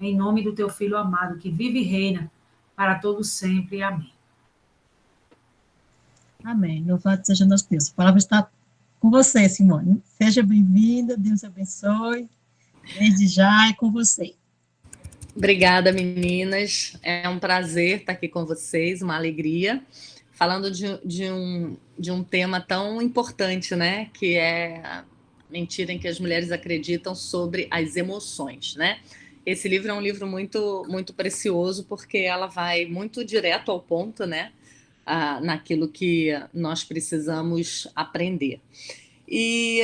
em nome do teu Filho amado, que vive e reina para todos sempre. Amém. Amém. Louvado seja nosso Deus. A palavra está com você, Simone. Seja bem-vinda, Deus abençoe. Desde já é com você. Obrigada, meninas. É um prazer estar aqui com vocês, uma alegria, falando de um tema tão importante, né? Que é a mentira em que as mulheres acreditam sobre as emoções, né? Esse livro é um livro muito, muito precioso, porque ela vai muito direto ao ponto, né? Naquilo que nós precisamos aprender. E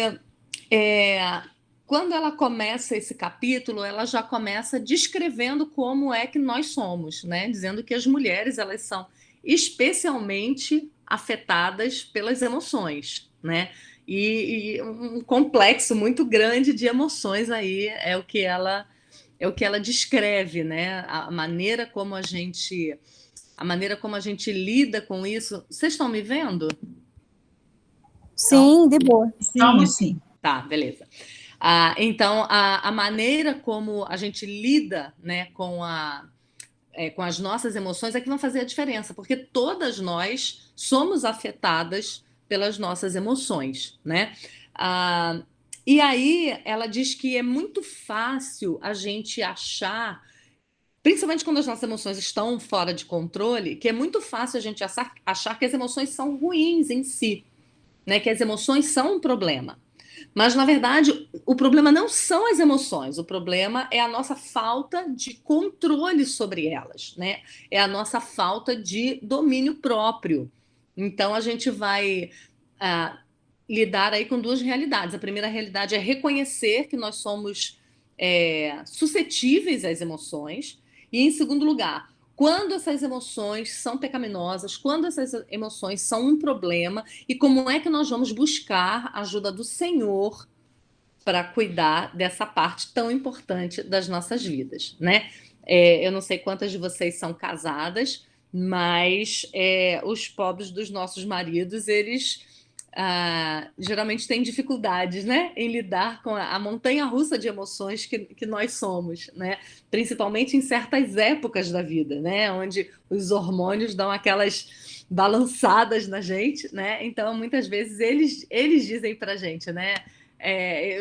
quando ela começa esse capítulo, ela já começa descrevendo como é que nós somos, né? Dizendo que as mulheres, elas são especialmente afetadas pelas emoções, né? E um complexo muito grande de emoções aí é o que ela descreve, né? A maneira como a gente lida com isso. Vocês estão me vendo? Sim, de boa. Sim. Tá, beleza. Então, a maneira como a gente lida, né, com as nossas emoções é que vão fazer a diferença, porque todas nós somos afetadas pelas nossas emoções, né? E aí ela diz que é muito fácil a gente achar, principalmente quando as nossas emoções estão fora de controle, que é muito fácil a gente achar que as emoções são ruins em si, né? Que as emoções são um problema. Mas, na verdade, o problema não são as emoções, o problema é a nossa falta de controle sobre elas, né? É a nossa falta de domínio próprio. Então, a gente vai lidar aí com duas realidades. A primeira realidade é reconhecer que nós somos suscetíveis às emoções. E, em segundo lugar, quando essas emoções são pecaminosas, quando essas emoções são um problema, e como é que nós vamos buscar a ajuda do Senhor para cuidar dessa parte tão importante das nossas vidas, né? Eu não sei quantas de vocês são casadas, mas os pobres dos nossos maridos, eles geralmente têm dificuldades, né, em lidar com a montanha-russa de emoções que nós somos, né, principalmente em certas épocas da vida, né, onde os hormônios dão aquelas balançadas na gente, né, então muitas vezes eles dizem pra gente, né,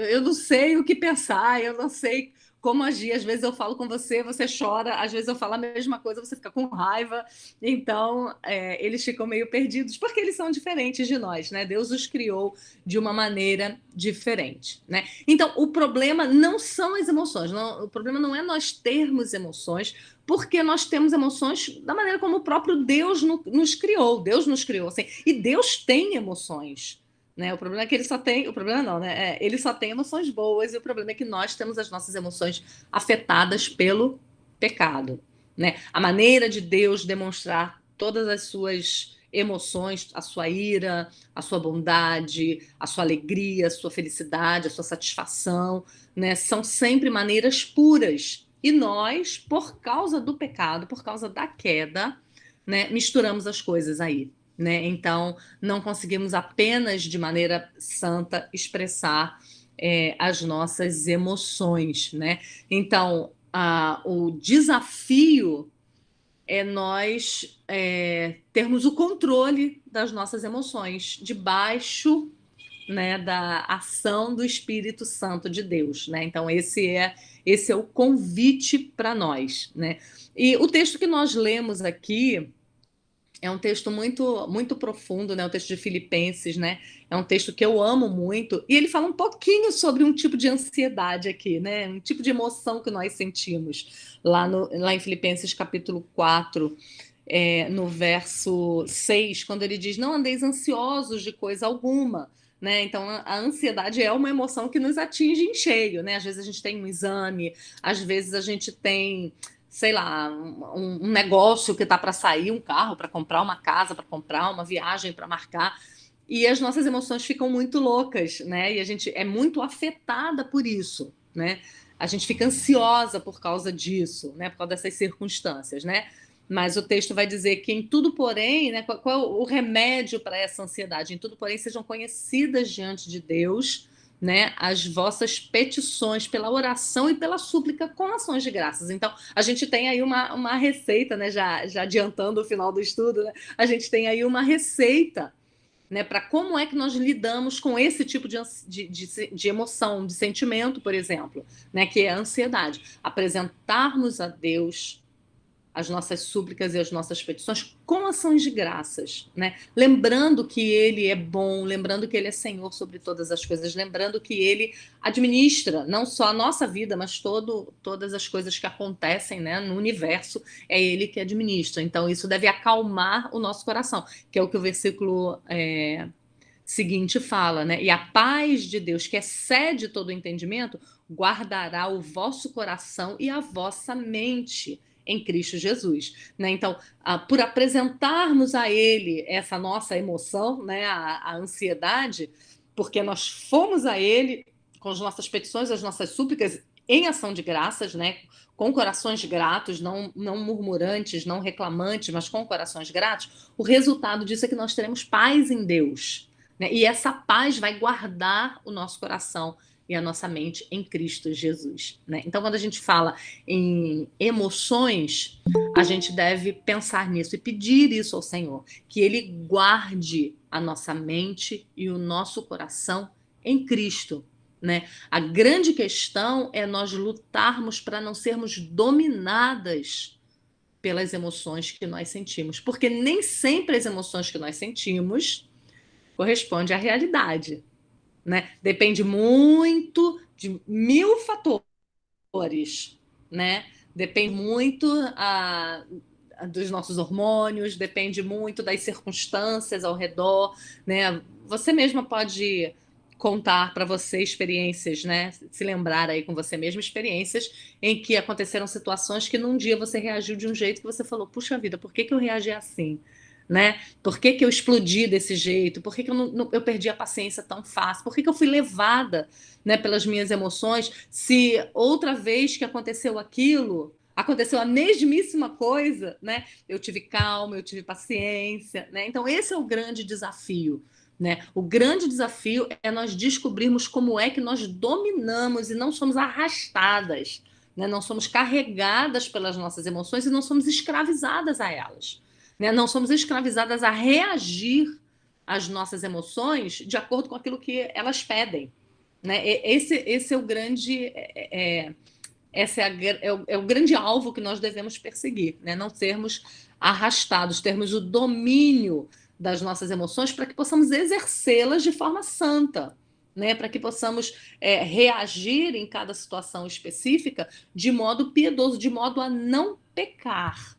eu não sei o que pensar, eu não sei como agir. Às vezes eu falo com você, você chora, às vezes eu falo a mesma coisa, você fica com raiva. Então, eles ficam meio perdidos, porque eles são diferentes de nós, né? Deus os criou de uma maneira diferente, né? Então, o problema não são as emoções, o problema não é nós termos emoções, porque nós temos emoções da maneira como o próprio Deus nos criou. Deus nos criou assim, e Deus tem emoções. Né? O problema é que ele só tem. O problema não, né? Ele só tem emoções boas, e o problema é que nós temos as nossas emoções afetadas pelo pecado. Né? A maneira de Deus demonstrar todas as suas emoções, a sua ira, a sua bondade, a sua alegria, a sua felicidade, a sua satisfação, né? São sempre maneiras puras. E nós, por causa do pecado, por causa da queda, né, misturamos as coisas aí. Né? Então, não conseguimos apenas de maneira santa expressar as nossas emoções. Né? Então, o desafio é nós termos o controle das nossas emoções debaixo, né, da ação do Espírito Santo de Deus. Né? Então, esse é o convite para nós. Né? E o texto que nós lemos aqui é um texto muito, muito profundo, né? O texto de Filipenses, né? É um texto que eu amo muito. E ele fala um pouquinho sobre um tipo de ansiedade aqui, né? Um tipo de emoção que nós sentimos. Lá em Filipenses, capítulo 4, no verso 6, quando ele diz: não andeis ansiosos de coisa alguma. Né? Então, a ansiedade é uma emoção que nos atinge em cheio. Né? Às vezes a gente tem um exame, às vezes a gente tem, sei lá, um negócio que está para sair, um carro para comprar, uma casa para comprar, uma viagem para marcar, e as nossas emoções ficam muito loucas, né? E a gente é muito afetada por isso, né? A gente fica ansiosa por causa disso, né? Por causa dessas circunstâncias, né? Mas o texto vai dizer que em tudo, porém, né? Qual é o remédio para essa ansiedade? Em tudo, porém, sejam conhecidas diante de Deus, né, as vossas petições pela oração e pela súplica com ações de graças. Então, a gente tem aí uma receita, né, já adiantando o final do estudo, né, a gente tem aí uma receita, né, para como é que nós lidamos com esse tipo de emoção, de sentimento, por exemplo, né, que é a ansiedade. Apresentarmos a Deus as nossas súplicas e as nossas petições com ações de graças, né? Lembrando que Ele é bom, lembrando que Ele é Senhor sobre todas as coisas, lembrando que Ele administra não só a nossa vida, mas todas as coisas que acontecem, né, no universo, é Ele que administra. Então isso deve acalmar o nosso coração, que é o que o versículo seguinte fala, né? E a paz de Deus, que excede todo o entendimento, guardará o vosso coração e a vossa mente em Cristo Jesus, né? Então, por apresentarmos a Ele essa nossa emoção, né, a ansiedade, porque nós fomos a Ele com as nossas petições, as nossas súplicas em ação de graças, né, com corações gratos, não murmurantes, não reclamantes, mas com corações gratos, o resultado disso é que nós teremos paz em Deus, né? E essa paz vai guardar o nosso coração e a nossa mente em Cristo Jesus, né? Então, quando a gente fala em emoções, a gente deve pensar nisso e pedir isso ao Senhor, que Ele guarde a nossa mente e o nosso coração em Cristo, né? A grande questão é nós lutarmos para não sermos dominadas pelas emoções que nós sentimos, porque nem sempre as emoções que nós sentimos correspondem à realidade, né? Depende muito de 1000 fatores, né? Depende muito dos nossos hormônios, depende muito das circunstâncias ao redor, né? Você mesma pode contar para você experiências, né? Se lembrar aí com você mesma experiências em que aconteceram situações que num dia você reagiu de um jeito que você falou, puxa vida, por que eu reagi assim? Né? Por que eu explodi desse jeito? Por que eu perdi a paciência tão fácil? Por que eu fui levada, né, pelas minhas emoções? Se outra vez que aconteceu aquilo, aconteceu a mesmíssima coisa, né? Eu tive calma, eu tive paciência, né? Então esse é o grande desafio, né? O grande desafio é nós descobrirmos como é que nós dominamos e não somos arrastadas, né? Não somos carregadas pelas nossas emoções e não somos escravizadas a elas. Né? Não somos escravizadas a reagir às nossas emoções de acordo com aquilo que elas pedem. Né? Esse é o grande é o grande alvo que nós devemos perseguir, né? Não sermos arrastados, termos o domínio das nossas emoções para que possamos exercê-las de forma santa, né? Para que possamos reagir em cada situação específica de modo piedoso, de modo a não pecar.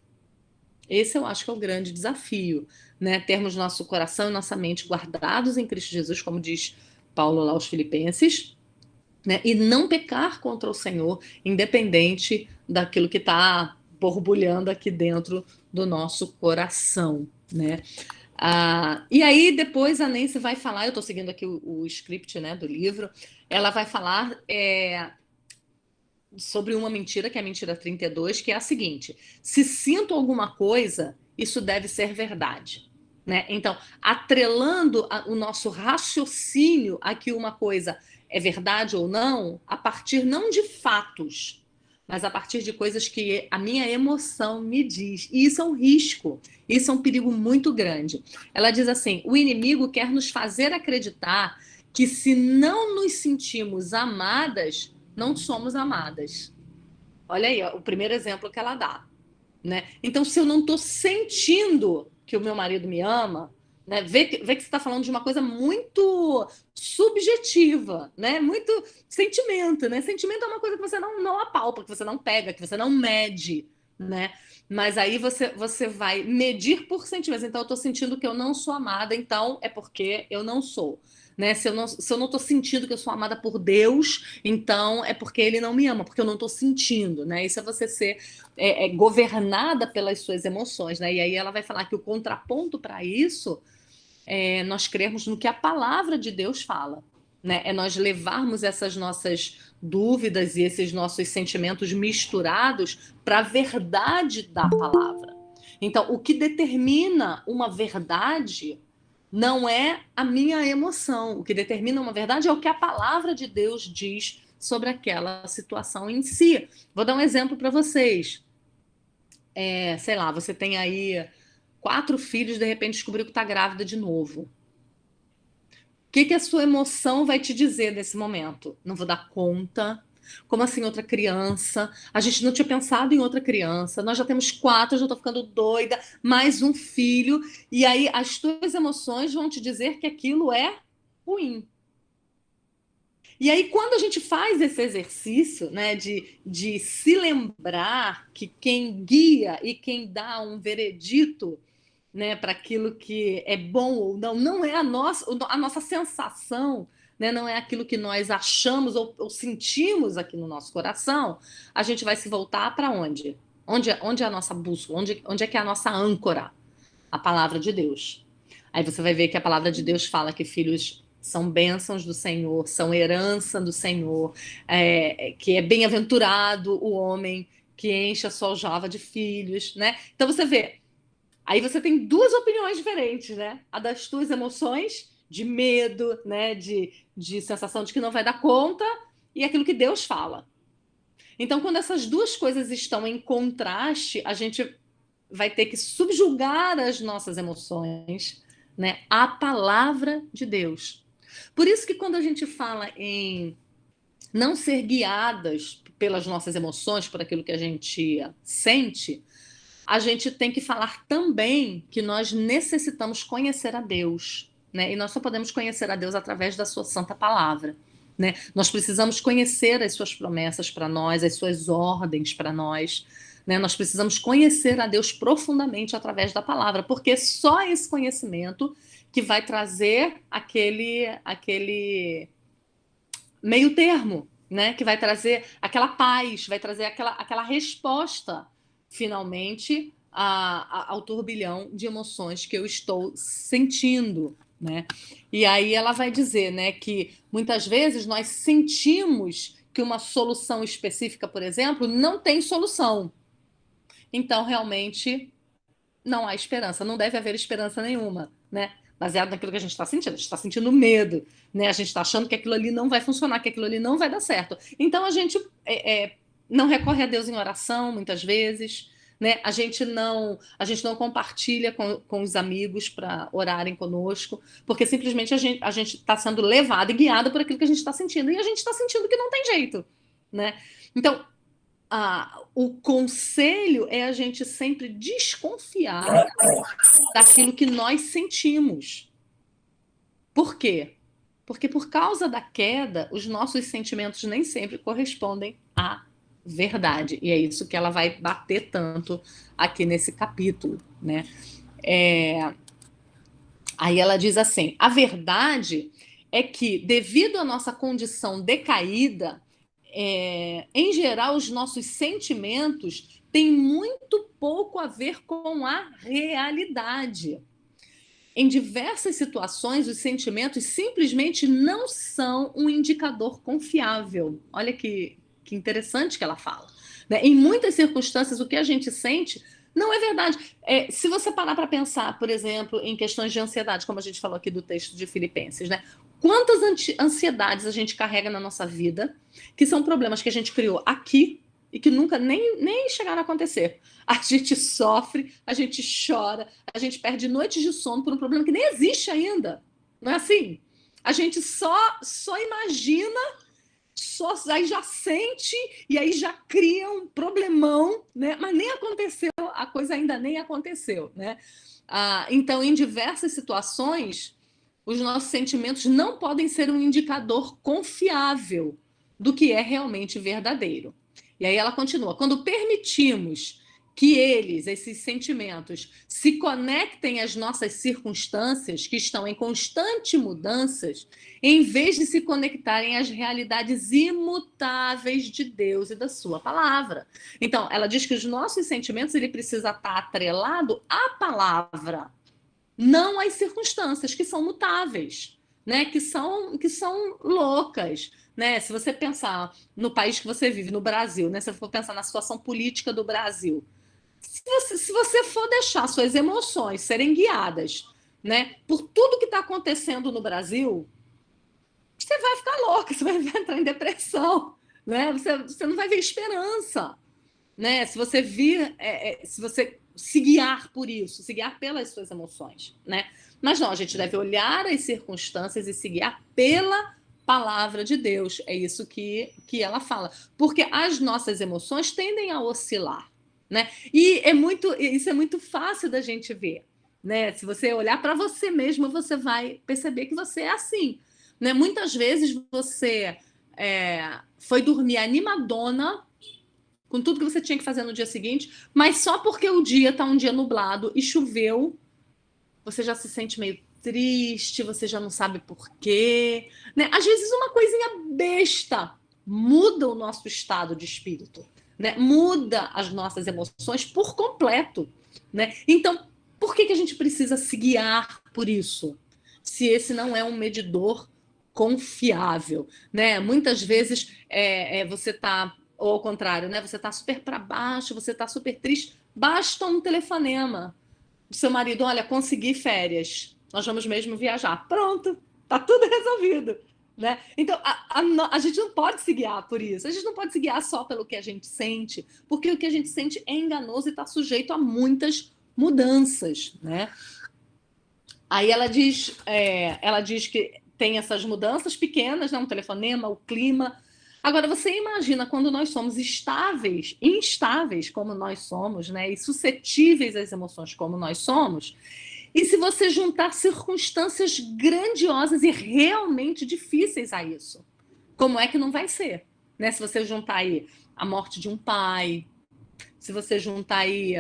Esse eu acho que é o grande desafio, né? Termos nosso coração e nossa mente guardados em Cristo Jesus, como diz Paulo lá aos Filipenses, né? E não pecar contra o Senhor, independente daquilo que está borbulhando aqui dentro do nosso coração, né? E aí depois a Nancy vai falar, eu estou seguindo aqui o script, né, do livro, ela vai falar sobre uma mentira, que é a mentira 32, que é a seguinte: se sinto alguma coisa, isso deve ser verdade. Né? Então, atrelando o nosso raciocínio a que uma coisa é verdade ou não, a partir não de fatos, mas a partir de coisas que a minha emoção me diz. E isso é um risco, isso é um perigo muito grande. Ela diz assim: o inimigo quer nos fazer acreditar que se não nos sentimos amadas, não somos amadas. Olha aí, ó, o primeiro exemplo que ela dá. Né? Então, se eu não estou sentindo que o meu marido me ama, né? Vê que você está falando de uma coisa muito subjetiva, né? Muito sentimento, né? Sentimento é uma coisa que você não apalpa, que você não pega, que você não mede, né? Mas aí você vai medir por sentimentos. Então, eu estou sentindo que eu não sou amada, então é porque eu não sou. Né? Se eu não estou sentindo que eu sou amada por Deus, então é porque Ele não me ama, porque eu não estou sentindo, né? Isso é você ser governada pelas suas emoções, né? E aí ela vai falar que o contraponto para isso é nós crermos no que a palavra de Deus fala, né? É nós levarmos essas nossas dúvidas e esses nossos sentimentos misturados para a verdade da palavra. Então, o que determina uma verdade, Não é a minha emoção. O que determina uma verdade é o que a palavra de Deus diz sobre aquela situação em si. Vou dar um exemplo para vocês. Sei lá, você tem aí 4 filhos, de repente descobriu que está grávida de novo. O que a sua emoção vai te dizer nesse momento? Não vou dar conta. Como assim outra criança? A gente não tinha pensado em outra criança. Nós já temos 4, eu já estou ficando doida. Mais um filho. E aí as tuas emoções vão te dizer que aquilo é ruim. E aí, quando a gente faz esse exercício, né, de se lembrar que quem guia e quem dá um veredito, né, para aquilo que é bom ou não, não é a nossa sensação, né, não é aquilo que nós achamos ou sentimos aqui no nosso coração, a gente vai se voltar para onde? Onde é a nossa bússola? Onde é que é a nossa âncora? A palavra de Deus. Aí você vai ver que a palavra de Deus fala que filhos são bênçãos do Senhor, são herança do Senhor, que é bem-aventurado o homem que enche a sua aljava de filhos, né? Então você vê, aí você tem 2 opiniões diferentes, né? A das tuas emoções, de medo, né? De sensação de que não vai dar conta, e aquilo que Deus fala. Então, quando essas 2 coisas estão em contraste, a gente vai ter que subjugar as nossas emoções, né, à palavra de Deus. Por isso que quando a gente fala em não ser guiadas pelas nossas emoções, por aquilo que a gente sente, a gente tem que falar também que nós necessitamos conhecer a Deus, né? E nós só podemos conhecer a Deus através da sua santa palavra, né? Nós precisamos conhecer as suas promessas para nós, as suas ordens para nós, né? Nós precisamos conhecer a Deus profundamente através da palavra, porque só esse conhecimento que vai trazer aquele meio termo, né? Que vai trazer aquela paz, vai trazer aquela resposta, finalmente, ao turbilhão de emoções que eu estou sentindo, né? E aí ela vai dizer, né, que muitas vezes nós sentimos que uma solução específica, por exemplo, não tem solução. Então, realmente, não há esperança, não deve haver esperança nenhuma, né? Baseado naquilo que a gente está sentindo. A gente está sentindo medo, né? A gente está achando que aquilo ali não vai funcionar, que aquilo ali não vai dar certo. Então a gente não recorre a Deus em oração, muitas vezes, né? A gente não compartilha com os amigos para orarem conosco, porque simplesmente a gente está sendo levado e guiado por aquilo que a gente está sentindo. E a gente está sentindo que não tem jeito, né? Então, o conselho é a gente sempre desconfiar daquilo que nós sentimos. Por quê? Porque por causa da queda, os nossos sentimentos nem sempre correspondem à verdade. E é isso que ela vai bater tanto aqui nesse capítulo, né? Aí ela diz assim: a verdade é que, devido à nossa condição decaída, em geral, os nossos sentimentos têm muito pouco a ver com a realidade. Em diversas situações, os sentimentos simplesmente não são um indicador confiável. Olha que interessante que ela fala, né? Em muitas circunstâncias, o que a gente sente não é verdade. Se você parar para pensar, por exemplo, em questões de ansiedade, como a gente falou aqui do texto de Filipenses, né? Quantas ansiedades a gente carrega na nossa vida, que são problemas que a gente criou aqui e que nunca nem chegaram a acontecer. A gente sofre, a gente chora, a gente perde noites de sono por um problema que nem existe ainda. Não é assim? A gente só imagina, aí já sente e aí já cria um problemão, né? Mas nem aconteceu, a coisa ainda nem aconteceu, né? Então, em diversas situações, os nossos sentimentos não podem ser um indicador confiável do que é realmente verdadeiro. E aí ela continua: quando permitimos que esses sentimentos, se conectem às nossas circunstâncias, que estão em constantes mudanças, em vez de se conectarem às realidades imutáveis de Deus e da sua palavra. Então, ela diz que os nossos sentimentos, ele precisa estar atrelado à palavra, não às circunstâncias, que são mutáveis, né? Que são loucas, né? Se você pensar no país que você vive, no Brasil, né? Se você for pensar na situação política do Brasil, se você for deixar suas emoções serem guiadas, né? Por tudo que está acontecendo no Brasil, você vai ficar louca, você vai entrar em depressão, né? Você não vai ver esperança, né? Se você se você se guiar por isso, se guiar pelas suas emoções, né? Mas não, a gente deve olhar as circunstâncias e se guiar pela palavra de Deus. É isso que ela fala. Porque as nossas emoções tendem a oscilar, né? E isso é muito fácil da gente ver, né? Se você olhar para você mesmo, você vai perceber que você é assim, né? Muitas vezes você foi dormir animadona com tudo que você tinha que fazer no dia seguinte, mas só porque o dia está um dia nublado e choveu, você já se sente meio triste, você já não sabe por quê, né? Às vezes uma coisinha besta muda o nosso estado de espírito, né? Muda as nossas emoções por completo, né? Então, por que a gente precisa se guiar por isso? Se esse não é um medidor confiável, né? Muitas vezes você está, ou ao contrário, né? Você está super para baixo, você está super triste, basta um telefonema do seu marido: olha, consegui férias, nós vamos mesmo viajar. Pronto, tá tudo resolvido, né? Então, a gente não pode se guiar por isso, a gente não pode se guiar só pelo que a gente sente, porque o que a gente sente é enganoso e está sujeito a muitas mudanças, né? Aí ela diz que tem essas mudanças pequenas, né? Um telefonema, o clima. Agora, você imagina quando nós somos instáveis como nós somos, né? E suscetíveis às emoções como nós somos, e se você juntar circunstâncias grandiosas e realmente difíceis a isso, como é que não vai ser? Né? Se você juntar aí a morte de um pai, se você juntar aí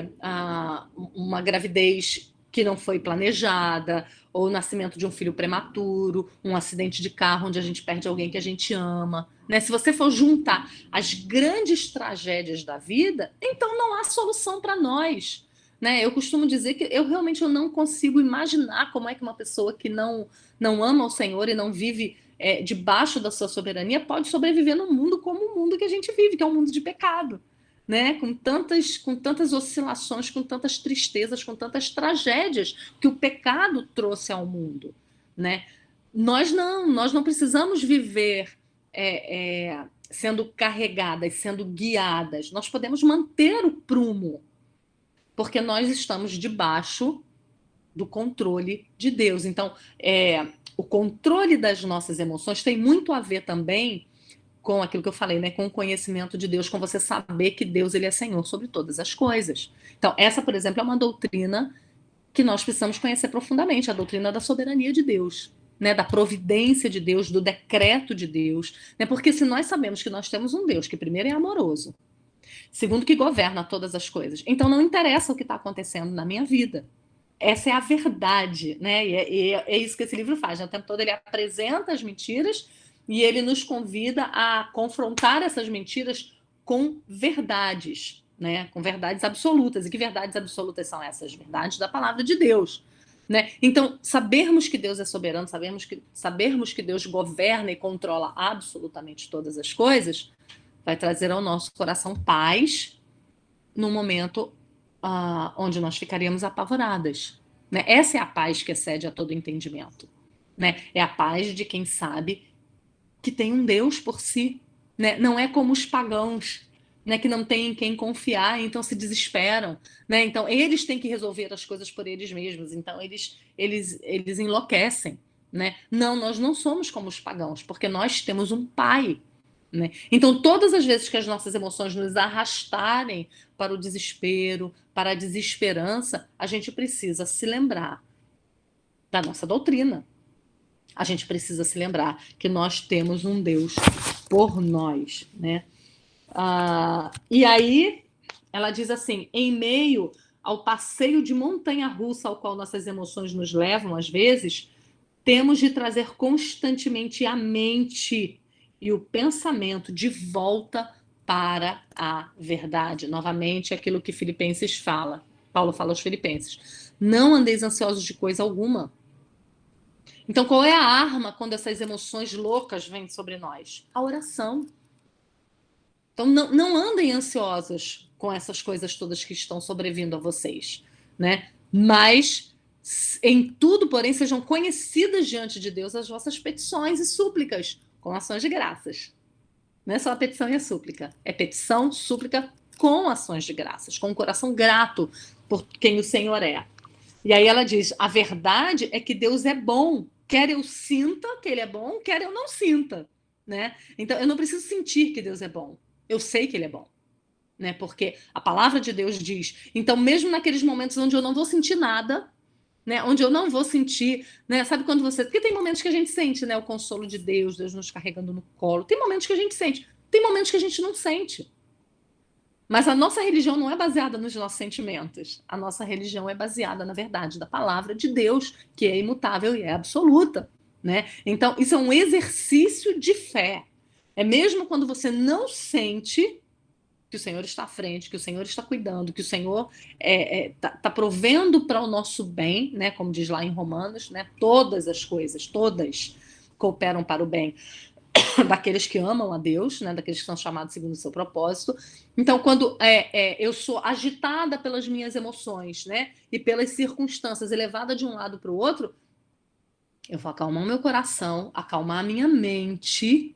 uma gravidez que não foi planejada, ou o nascimento de um filho prematuro, um acidente de carro onde a gente perde alguém que a gente ama, né? Se você for juntar as grandes tragédias da vida, então não há solução para nós, né? Eu costumo dizer que eu realmente não consigo imaginar como é que uma pessoa que não ama o Senhor e não vive debaixo da sua soberania pode sobreviver no mundo como o mundo que a gente vive, que é um mundo de pecado, né? Com tantas oscilações, com tantas tristezas, com tantas tragédias que o pecado trouxe ao mundo, né? Nós não precisamos viver sendo carregadas, sendo guiadas. Nós podemos manter o prumo, porque nós estamos debaixo do controle de Deus. Então, o controle das nossas emoções tem muito a ver também com aquilo que eu falei, né? Com o conhecimento de Deus, com você saber que Deus ele é Senhor sobre todas as coisas. Então, essa, por exemplo, é uma doutrina que nós precisamos conhecer profundamente, a doutrina da soberania de Deus, né? Da providência de Deus, do decreto de Deus, né? Porque se nós sabemos que nós temos um Deus que primeiro é amoroso, segundo que governa todas as coisas, então não interessa o que está acontecendo na minha vida. Essa é a verdade, né? E é isso que esse livro faz, né? O tempo todo ele apresenta as mentiras e ele nos convida a confrontar essas mentiras com verdades, né? Com verdades absolutas. E que verdades absolutas são essas? Verdades da palavra de Deus, né? Então, sabermos que Deus é soberano, sabermos que Deus governa e controla absolutamente todas as coisas, vai trazer ao nosso coração paz no momento onde nós ficaríamos apavoradas, né? Essa é a paz que excede a todo entendimento, né? É a paz de quem sabe que tem um Deus por si, né? Não é como os pagãos, né? Que não têm em quem confiar, então se desesperam, né? Então eles têm que resolver as coisas por eles mesmos, então eles enlouquecem, né? Não, nós não somos como os pagãos, porque nós temos um pai, né? Então, todas as vezes que as nossas emoções nos arrastarem para o desespero, para a desesperança, a gente precisa se lembrar da nossa doutrina. A gente precisa se lembrar que nós temos um Deus por nós, né? E aí, ela diz assim: em meio ao passeio de montanha-russa ao qual nossas emoções nos levam, às vezes, temos de trazer constantemente a mente e o pensamento de volta para a verdade. Novamente, aquilo que Filipenses fala. Paulo fala aos Filipenses: não andeis ansiosos de coisa alguma. Então, qual é a arma quando essas emoções loucas vêm sobre nós? A oração. Então, não andem ansiosos com essas coisas todas que estão sobrevindo a vocês, né? Mas Em tudo, porém, sejam conhecidas diante de Deus as vossas petições e súplicas, com ações de graças. Não é só a petição e a súplica. É petição, súplica com ações de graças, com um coração grato por quem o Senhor é. E aí ela diz, a verdade é que Deus é bom. Quer eu sinta que Ele é bom, quer eu não sinta. Né? Então, eu não preciso sentir que Deus é bom. Eu sei que Ele é bom. Né? Porque a palavra de Deus diz. Então, mesmo naqueles momentos onde eu não vou sentir nada, né? Onde eu não vou sentir, né? Sabe quando você... Porque tem momentos que a gente sente, né? O consolo de Deus, Deus nos carregando no colo. Tem momentos que a gente sente. Tem momentos que a gente não sente. Mas a nossa religião não é baseada nos nossos sentimentos. A nossa religião é baseada na verdade da palavra de Deus, que é imutável e é absoluta. Né? Então, isso é um exercício de fé. É mesmo quando você não sente que o Senhor está à frente, que o Senhor está cuidando, que o Senhor está provendo para o nosso bem, né? Como diz lá em Romanos, né? Todas as coisas, todas cooperam para o bem daqueles que amam a Deus, né? Daqueles que são chamados segundo o seu propósito. Então, quando eu sou agitada pelas minhas emoções, né? E pelas circunstâncias, e levada de um lado para o outro, eu vou acalmar o meu coração, acalmar a minha mente,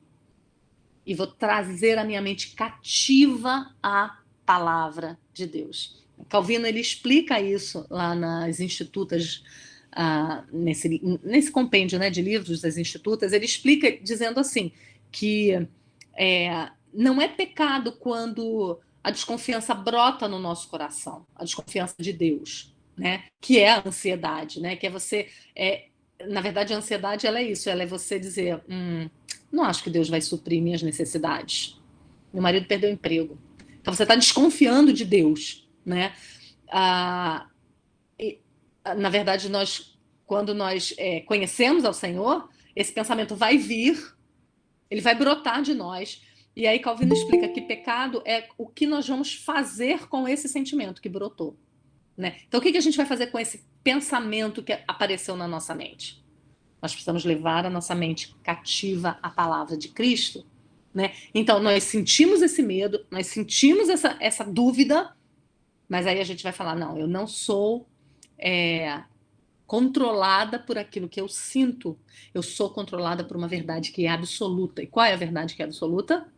e vou trazer a minha mente cativa à palavra de Deus. Calvino, ele explica isso lá nas Institutas, nesse compêndio, né, de livros das Institutas, ele explica dizendo assim, que não é pecado quando a desconfiança brota no nosso coração, a desconfiança de Deus, né, que é a ansiedade, né, que é você... na verdade, a ansiedade ela é isso, ela é você dizer... não acho que Deus vai suprir minhas necessidades. Meu marido perdeu o emprego. Então você está desconfiando de Deus, né? Na verdade, quando nós conhecemos ao Senhor, esse pensamento vai vir, ele vai brotar de nós. E aí Calvino explica que pecado é o que nós vamos fazer com esse sentimento que brotou. Né? Então o que a gente vai fazer com esse pensamento que apareceu na nossa mente? Nós precisamos levar a nossa mente cativa à palavra de Cristo, né? Então, nós sentimos esse medo, nós sentimos essa dúvida, mas aí a gente vai falar, não, eu não sou controlada por aquilo que eu sinto, eu sou controlada por uma verdade que é absoluta. E qual é a verdade que é absoluta?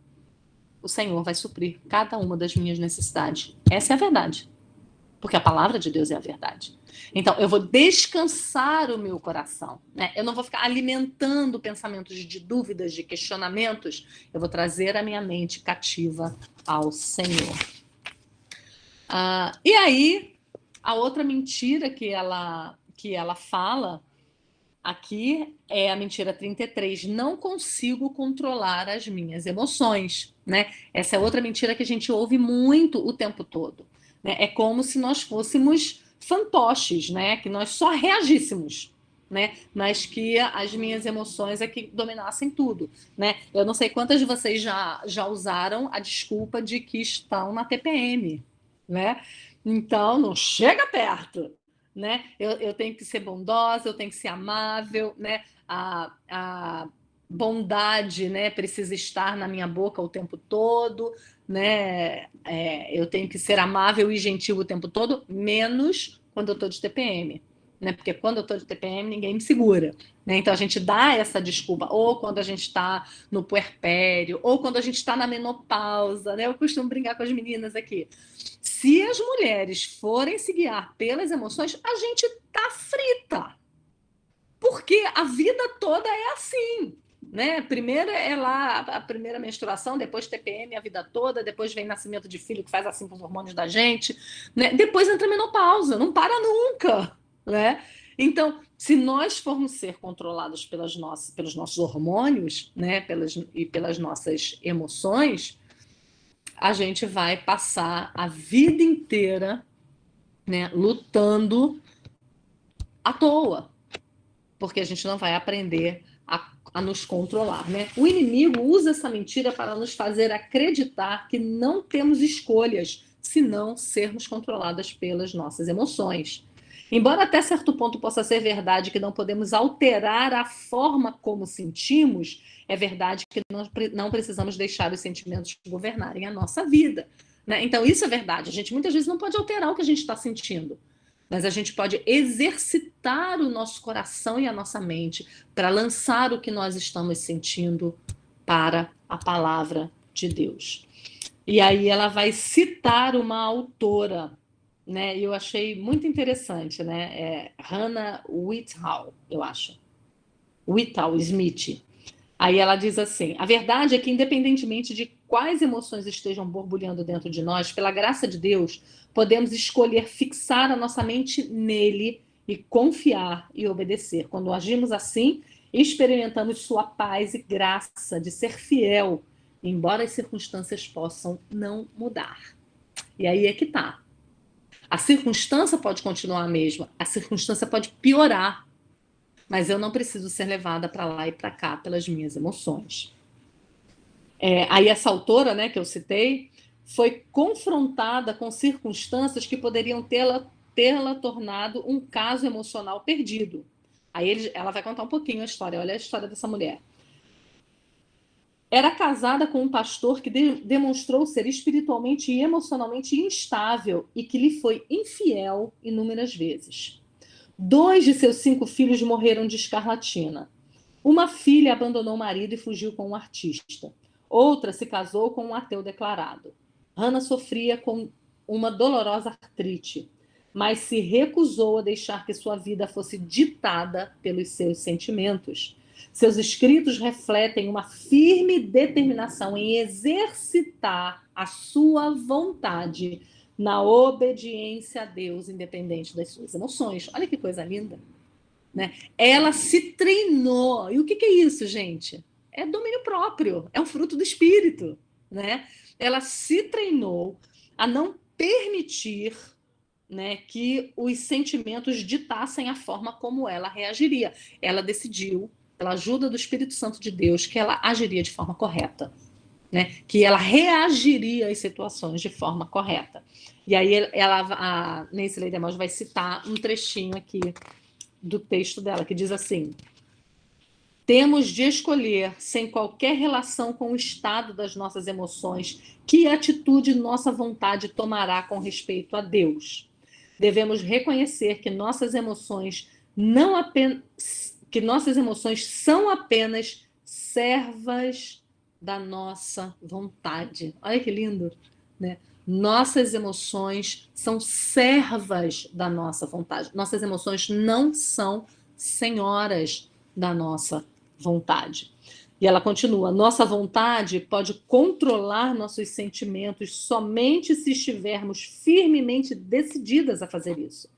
O Senhor vai suprir cada uma das minhas necessidades. Essa é a verdade. Porque a palavra de Deus é a verdade. Então, eu vou descansar o meu coração. Né? Eu não vou ficar alimentando pensamentos de dúvidas, de questionamentos. Eu vou trazer a minha mente cativa ao Senhor. E aí, a outra mentira que ela fala aqui é a mentira 33. Não consigo controlar as minhas emoções. Né? Essa é outra mentira que a gente ouve muito o tempo todo. Né? É como se nós fôssemos fantoches, né? Que nós só reagíssemos, né? Mas que as minhas emoções é que dominassem tudo. Né? Eu não sei quantas de vocês já usaram a desculpa de que estão na TPM. Né? Então, não chega perto. Né? Eu tenho que ser bondosa, eu tenho que ser amável, né? A bondade, né, precisa estar na minha boca o tempo todo, né? Eu tenho que ser amável e gentil o tempo todo, menos quando eu estou de TPM, né? Porque quando eu estou de TPM ninguém me segura, né? Então a gente dá essa desculpa, ou quando a gente está no puerpério, ou quando a gente está na menopausa, né? Eu costumo brincar com as meninas aqui. Se as mulheres forem se guiar pelas emoções, a gente tá frita. Porque a vida toda é assim. Né? Primeiro é lá a primeira menstruação, depois TPM a vida toda, depois vem nascimento de filho que faz assim com os hormônios da gente, né? Depois entra a menopausa, não para nunca. Né? Então, se nós formos ser controlados pelos nossos hormônios, né? pelas nossas emoções, a gente vai passar a vida inteira, né, lutando à toa, porque a gente não vai aprender a nos controlar. Né? O inimigo usa essa mentira para nos fazer acreditar que não temos escolhas, senão sermos controladas pelas nossas emoções. Embora até certo ponto possa ser verdade que não podemos alterar a forma como sentimos, é verdade que não precisamos deixar os sentimentos governarem a nossa vida. Né? Então, isso é verdade. A gente muitas vezes não pode alterar o que a gente está sentindo. mas a gente pode exercitar o nosso coração e a nossa mente para lançar o que nós estamos sentindo para a palavra de Deus. E aí ela vai citar uma autora, né? E eu achei muito interessante, né? Hannah Whitall, eu acho. Whitall Smith. Aí ela diz assim: a verdade é que, independentemente de quais emoções estejam borbulhando dentro de nós, pela graça de Deus, podemos escolher fixar a nossa mente nele e confiar e obedecer. Quando agimos assim, experimentamos sua paz e graça de ser fiel, embora as circunstâncias possam não mudar. E aí é que tá. A circunstância pode continuar a mesma, a circunstância pode piorar, mas eu não preciso ser levada para lá e para cá pelas minhas emoções. Aí essa autora, né, que eu citei, foi confrontada com circunstâncias que poderiam tê-la tornado um caso emocional perdido. Aí ela vai contar um pouquinho a história. Olha a história dessa mulher. Era casada com um pastor que demonstrou ser espiritualmente e emocionalmente instável e que lhe foi infiel inúmeras vezes. 2 de seus 5 filhos morreram de escarlatina. Uma filha abandonou o marido e fugiu com um artista. Outra se casou com um ateu declarado. Hannah sofria com uma dolorosa artrite, mas se recusou a deixar que sua vida fosse ditada pelos seus sentimentos. Seus escritos refletem uma firme determinação em exercitar a sua vontade na obediência a Deus, independente das suas emoções. Olha que coisa linda, né? Ela se treinou. E o que é isso, gente? É domínio próprio, é um fruto do espírito, né? Ela se treinou a não permitir, né, que os sentimentos ditassem a forma como ela reagiria. Ela decidiu, pela ajuda do Espírito Santo de Deus, que ela agiria de forma correta, né? Que ela reagiria às situações de forma correta. E aí a Nancy Lee DeMoss vai citar um trechinho aqui do texto dela, que diz assim: temos de escolher, sem qualquer relação com o estado das nossas emoções, que atitude nossa vontade tomará com respeito a Deus. Devemos reconhecer que nossas emoções são apenas servas da nossa vontade. Olha que lindo, né? Nossas emoções são servas da nossa vontade. Nossas emoções não são senhoras da nossa vontade. E ela continua: nossa vontade pode controlar nossos sentimentos somente se estivermos firmemente decididas a fazer isso.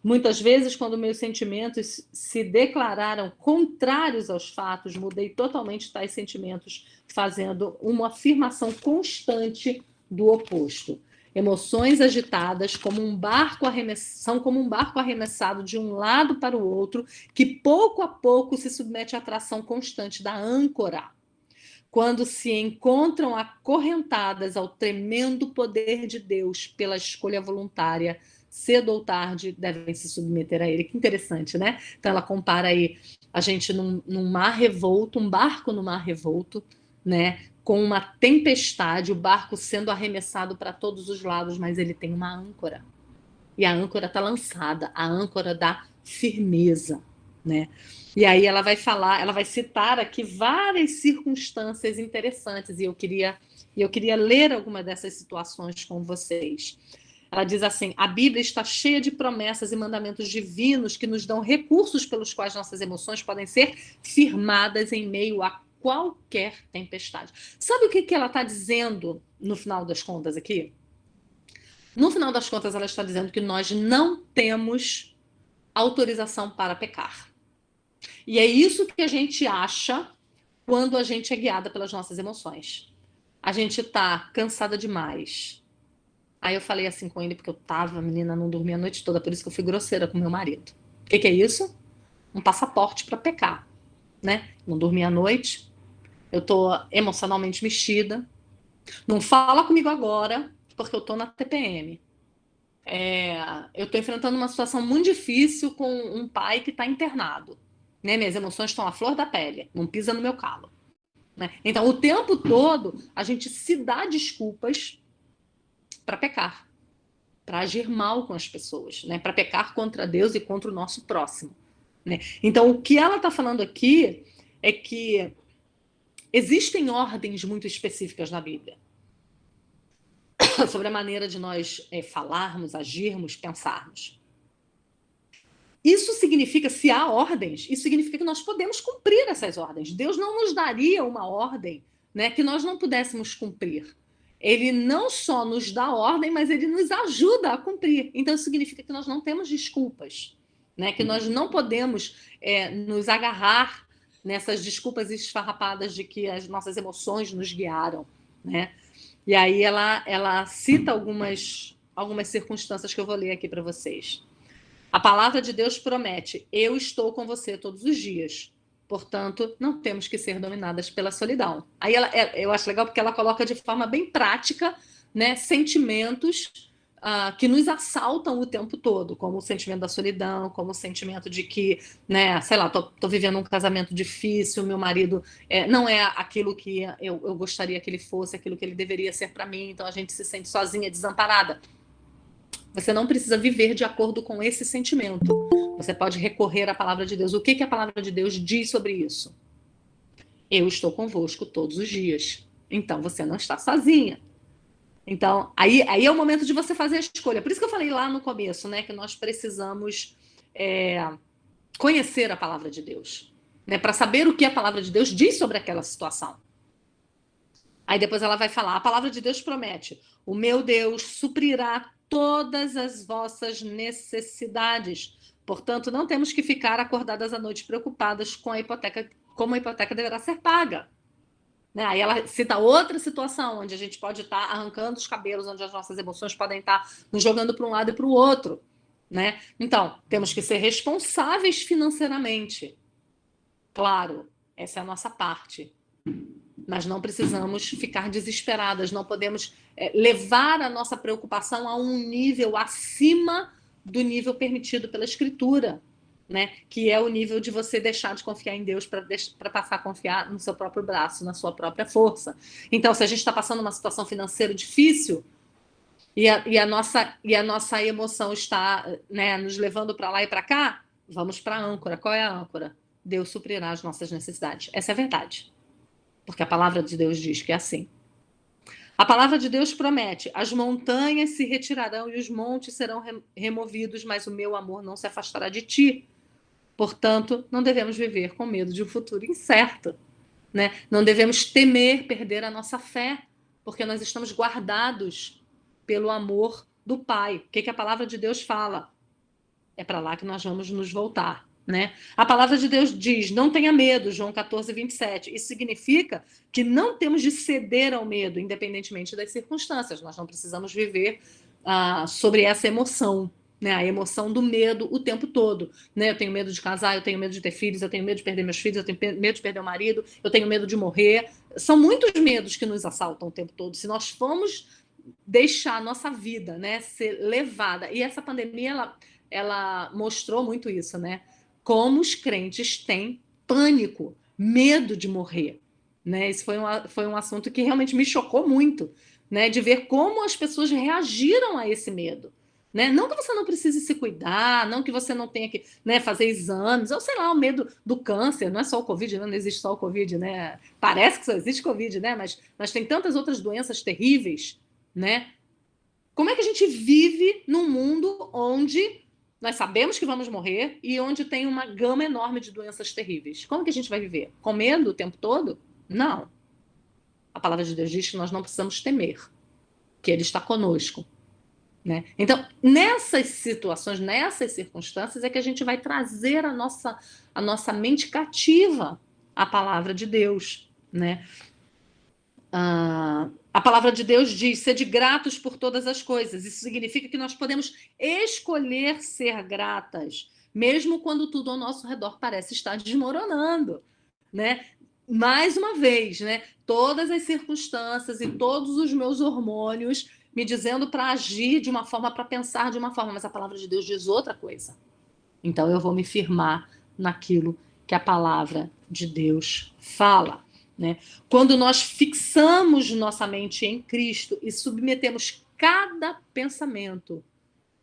Muitas vezes, quando meus sentimentos se declararam contrários aos fatos, mudei totalmente tais sentimentos, fazendo uma afirmação constante do oposto. Emoções agitadas são como um barco arremessado de um lado para o outro, que pouco a pouco se submete à atração constante da âncora. Quando se encontram acorrentadas ao tremendo poder de Deus pela escolha voluntária, cedo ou tarde devem se submeter a ele. Que interessante, né? Então ela compara aí a gente num mar revolto, um barco no mar revolto, né? Com uma tempestade, o barco sendo arremessado para todos os lados, mas ele tem uma âncora. E a âncora está lançada, a âncora da firmeza, né? E aí ela vai citar aqui várias circunstâncias interessantes, e eu queria ler alguma dessas situações com vocês. Ela diz assim: a Bíblia está cheia de promessas e mandamentos divinos que nos dão recursos pelos quais nossas emoções podem ser firmadas em meio a qualquer tempestade. Sabe o que ela está dizendo no final das contas aqui? No final das contas, ela está dizendo que nós não temos autorização para pecar. E é isso que a gente acha quando a gente é guiada pelas nossas emoções. A gente está cansada demais. Aí eu falei assim com ele, porque a menina não dormia a noite toda, por isso que eu fui grosseira com meu marido. O que é isso? Um passaporte para pecar, né? Não dormi à noite, eu estou emocionalmente mexida. Não fala comigo agora, porque eu estou na TPM. Eu estou enfrentando uma situação muito difícil com um pai que está internado. Né? Minhas emoções estão à flor da pele, não pisa no meu calo. Né? Então, o tempo todo, a gente se dá desculpas para pecar. para agir mal com as pessoas, né? Para pecar contra Deus e contra o nosso próximo, né? Então, o que ela está falando aqui é que existem ordens muito específicas na Bíblia sobre a maneira de nós falarmos, agirmos, pensarmos. Isso significa, se há ordens, isso significa que nós podemos cumprir essas ordens. Deus não nos daria uma ordem, né, que nós não pudéssemos cumprir. Ele não só nos dá ordem, mas ele nos ajuda a cumprir. Então, isso significa que nós não temos desculpas, né, que nós não podemos nos agarrar nessas desculpas esfarrapadas de que as nossas emoções nos guiaram, né? E aí ela cita algumas circunstâncias que eu vou ler aqui para vocês. A palavra de Deus promete: eu estou com você todos os dias. Portanto, não temos que ser dominadas pela solidão. Aí eu acho legal porque ela coloca de forma bem prática, né, sentimentos que nos assaltam o tempo todo, como o sentimento da solidão, como o sentimento de que, né, sei lá, tô vivendo um casamento difícil, meu marido não é aquilo que eu gostaria que ele fosse, aquilo que ele deveria ser para mim, então a gente se sente sozinha, desamparada. Você não precisa viver de acordo com esse sentimento. Você pode recorrer à palavra de Deus. O que a palavra de Deus diz sobre isso? Eu estou convosco todos os dias. Então, você não está sozinha. Então, aí é o momento de você fazer a escolha. Por isso que eu falei lá no começo, né, que nós precisamos conhecer a palavra de Deus, né, para saber o que a palavra de Deus diz sobre aquela situação. Aí depois ela vai falar, a palavra de Deus promete: o meu Deus suprirá todas as vossas necessidades. Portanto, não temos que ficar acordadas à noite preocupadas com a hipoteca, como a hipoteca deverá ser paga. Né? Aí ela cita outra situação, onde a gente pode estar arrancando os cabelos, onde as nossas emoções podem estar nos jogando para um lado e para o outro. Né? Então, temos que ser responsáveis financeiramente. Claro, essa é a nossa parte. Mas não precisamos ficar desesperadas, não podemos levar a nossa preocupação a um nível acima do nível permitido pela Escritura, né? Que é o nível de você deixar de confiar em Deus para passar a confiar no seu próprio braço, na sua própria força. Então, se a gente está passando uma situação financeira difícil e a nossa emoção está, né, nos levando para lá e para cá, vamos para a âncora. Qual é a âncora? Deus suprirá as nossas necessidades. Essa é a verdade. Porque a palavra de Deus diz que é assim. A palavra de Deus promete: as montanhas se retirarão e os montes serão removidos, mas o meu amor não se afastará de ti. Portanto, não devemos viver com medo de um futuro incerto, né? Não devemos temer perder a nossa fé, porque nós estamos guardados pelo amor do Pai. O que a palavra de Deus fala? É para lá que nós vamos nos voltar. Né? A palavra de Deus diz: não tenha medo, João 14, 27. Isso significa que não temos de ceder ao medo, independentemente das circunstâncias. Nós não precisamos viver sobre essa emoção, né? A emoção do medo o tempo todo. Né? Eu tenho medo de casar, eu tenho medo de ter filhos, eu tenho medo de perder meus filhos, eu tenho medo de perder o marido, eu tenho medo de morrer. São muitos medos que nos assaltam o tempo todo. Se nós formos deixar a nossa vida, né, ser levada... E essa pandemia, ela mostrou muito isso, né? Como os crentes têm pânico, medo de morrer. Né? Isso foi um assunto que realmente me chocou muito, né? De ver como as pessoas reagiram a esse medo. Né? Não que você não precise se cuidar, não que você não tenha que, né, fazer exames, ou sei lá, o medo do câncer, não é só o Covid, não existe só o Covid, né? Parece que só existe Covid, né? Mas tem tantas outras doenças terríveis. Né? Como é que a gente vive num mundo onde nós sabemos que vamos morrer e onde tem uma gama enorme de doenças terríveis? Como que a gente vai viver? Com medo o tempo todo? Não. A palavra de Deus diz que nós não precisamos temer, que Ele está conosco. Né? Então, nessas situações, nessas circunstâncias, é que a gente vai trazer a nossa mente cativa à palavra de Deus. Né? A palavra de Deus diz: sede gratos por todas as coisas. Isso significa que nós podemos escolher ser gratas, mesmo quando tudo ao nosso redor parece estar desmoronando. Né? Mais uma vez, né? Todas as circunstâncias e todos os meus hormônios me dizendo para agir de uma forma, para pensar de uma forma, mas a palavra de Deus diz outra coisa. Então eu vou me firmar naquilo que a palavra de Deus fala. Né? Quando nós fixamos nossa mente em Cristo e submetemos cada pensamento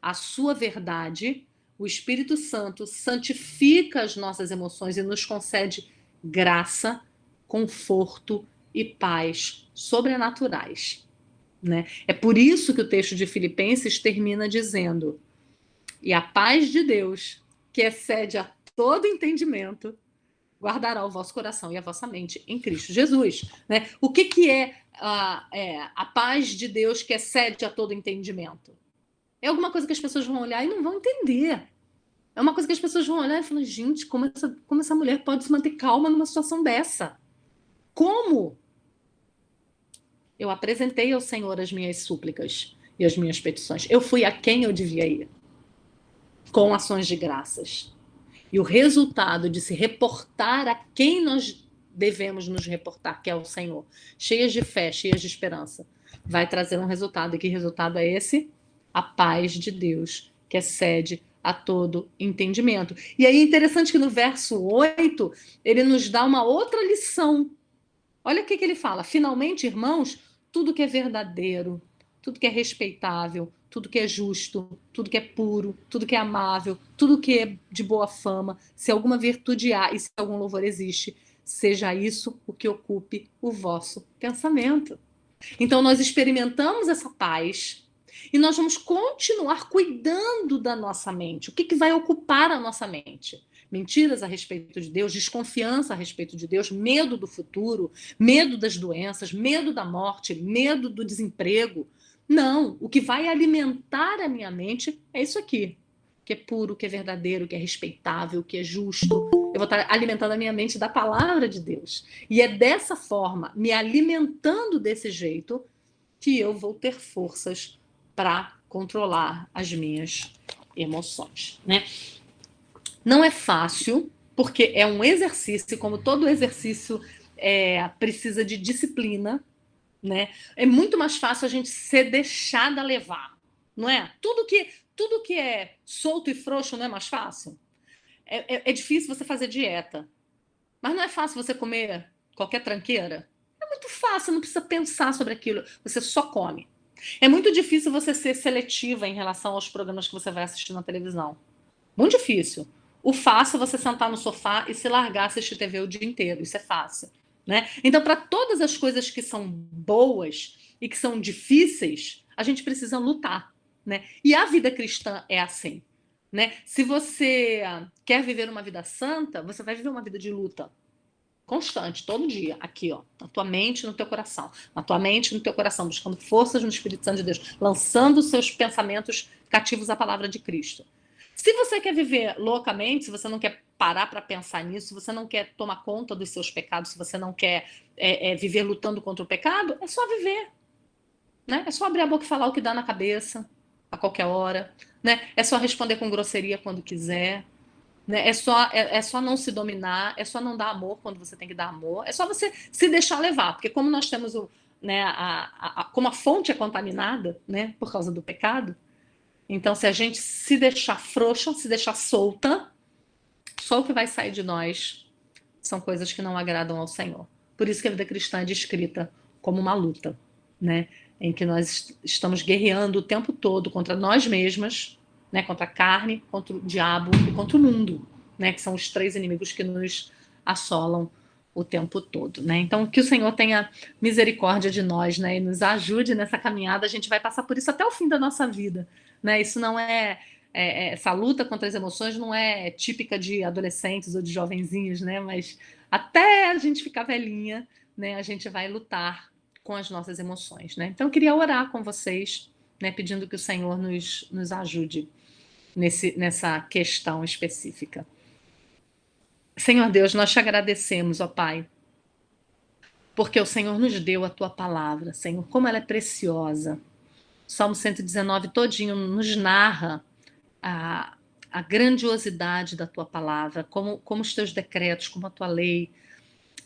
a sua verdade, o Espírito Santo santifica as nossas emoções e nos concede graça, conforto e paz sobrenaturais, né? É por isso que o texto de Filipenses termina dizendo: e a paz de Deus, que excede a todo entendimento, guardará o vosso coração e a vossa mente em Cristo Jesus, né? O que é a paz de Deus que excede a todo entendimento? É alguma coisa que as pessoas vão olhar e não vão entender. É uma coisa que as pessoas vão olhar e falar: gente, como essa mulher pode se manter calma numa situação dessa? Como? Eu apresentei ao Senhor as minhas súplicas e as minhas petições. Eu fui a quem eu devia ir, com ações de graças. E o resultado de se reportar a quem nós devemos nos reportar, que é o Senhor, cheias de fé, cheias de esperança, vai trazer um resultado. E que resultado é esse? A paz de Deus, que excede a todo entendimento. E aí é interessante que no verso 8, ele nos dá uma outra lição. Olha o que ele fala: finalmente, irmãos, tudo que é verdadeiro, tudo que é respeitável, tudo que é justo, tudo que é puro, tudo que é amável, tudo que é de boa fama, se alguma virtude há e se algum louvor existe, seja isso o que ocupe o vosso pensamento. Então nós experimentamos essa paz e nós vamos continuar cuidando da nossa mente. O que vai ocupar a nossa mente? Mentiras a respeito de Deus, desconfiança a respeito de Deus, medo do futuro, medo das doenças, medo da morte, medo do desemprego. Não, o que vai alimentar a minha mente é isso aqui, que é puro, que é verdadeiro, que é respeitável, que é justo. Eu vou estar alimentando a minha mente da palavra de Deus. E é dessa forma, me alimentando desse jeito, que eu vou ter forças para controlar as minhas emoções, né? Não é fácil, porque é um exercício, como todo exercício precisa de disciplina, né? É muito mais fácil a gente ser deixada levar, não é? Tudo que é solto e frouxo não é mais fácil. É difícil você fazer dieta, mas não é fácil você comer qualquer tranqueira. É muito fácil, não precisa pensar sobre aquilo, você só come. É muito difícil você ser seletiva em relação aos programas que você vai assistir na televisão. Muito difícil. O fácil é você sentar no sofá e se largar assistir TV o dia inteiro. Isso é fácil, né? Então, para todas as coisas que são boas e que são difíceis, a gente precisa lutar, né? E a vida cristã é assim, né? Se você quer viver uma vida santa, você vai viver uma vida de luta constante, todo dia, aqui, ó, na tua mente e no teu coração, na tua mente e no teu coração, buscando forças no Espírito Santo de Deus, lançando os seus pensamentos cativos à palavra de Cristo. Se você quer viver loucamente, se você não quer parar para pensar nisso, se você não quer tomar conta dos seus pecados, se você não quer viver lutando contra o pecado, é só viver, né? É só abrir a boca e falar o que dá na cabeça, a qualquer hora, né? É só responder com grosseria quando quiser, né? É só não se dominar, é só não dar amor quando você tem que dar amor, é só você se deixar levar, porque como nós temos como a fonte é contaminada, né, por causa do pecado, então se a gente se deixar frouxa, se deixar solta, só o que vai sair de nós são coisas que não agradam ao Senhor. Por isso que a vida cristã é descrita como uma luta, né, em que nós estamos guerreando o tempo todo contra nós mesmas, né, contra a carne, contra o diabo e contra o mundo, né, que são os três inimigos que nos assolam o tempo todo, né? Então, que o Senhor tenha misericórdia de nós, né, e nos ajude nessa caminhada. A gente vai passar por isso até o fim da nossa vida, né? Isso não essa luta contra as emoções não é típica de adolescentes ou de jovenzinhos, né? Mas até a gente ficar velhinha, né, a gente vai lutar com as nossas emoções, né? Então, eu queria orar com vocês, né, pedindo que o Senhor nos ajude nessa questão específica. Senhor Deus, nós te agradecemos, ó Pai, porque o Senhor nos deu a tua palavra, Senhor, como ela é preciosa. Salmo 119 todinho nos narra a grandiosidade da tua palavra, como os teus decretos, como a tua lei,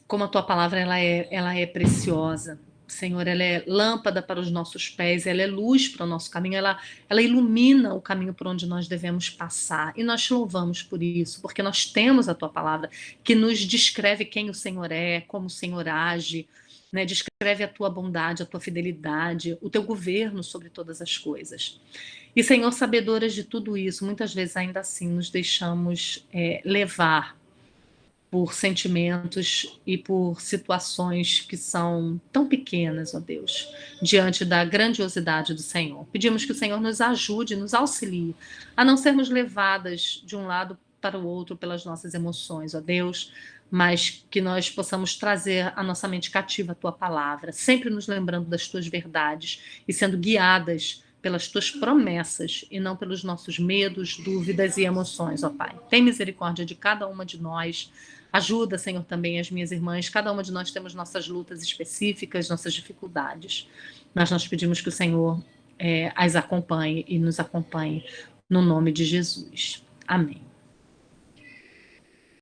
como a tua palavra ela é preciosa. Senhor, ela é lâmpada para os nossos pés, ela é luz para o nosso caminho, ela ilumina o caminho por onde nós devemos passar. E nós te louvamos por isso, porque nós temos a tua palavra que nos descreve quem o Senhor é, como o Senhor age, né? Descreve a tua bondade, a tua fidelidade, o teu governo sobre todas as coisas. E, Senhor, sabedoras de tudo isso, muitas vezes ainda assim nos deixamos levar por sentimentos e por situações que são tão pequenas, ó Deus, diante da grandiosidade do Senhor. Pedimos que o Senhor nos ajude, nos auxilie a não sermos levadas de um lado para o outro pelas nossas emoções, ó Deus, mas que nós possamos trazer a nossa mente cativa à tua palavra, sempre nos lembrando das tuas verdades e sendo guiadas pelas tuas promessas e não pelos nossos medos, dúvidas e emoções, ó Pai. Tem misericórdia de cada uma de nós. Ajuda, Senhor, também as minhas irmãs. Cada uma de nós temos nossas lutas específicas, nossas dificuldades. Mas nós pedimos que o Senhor as acompanhe e nos acompanhe no nome de Jesus. Amém.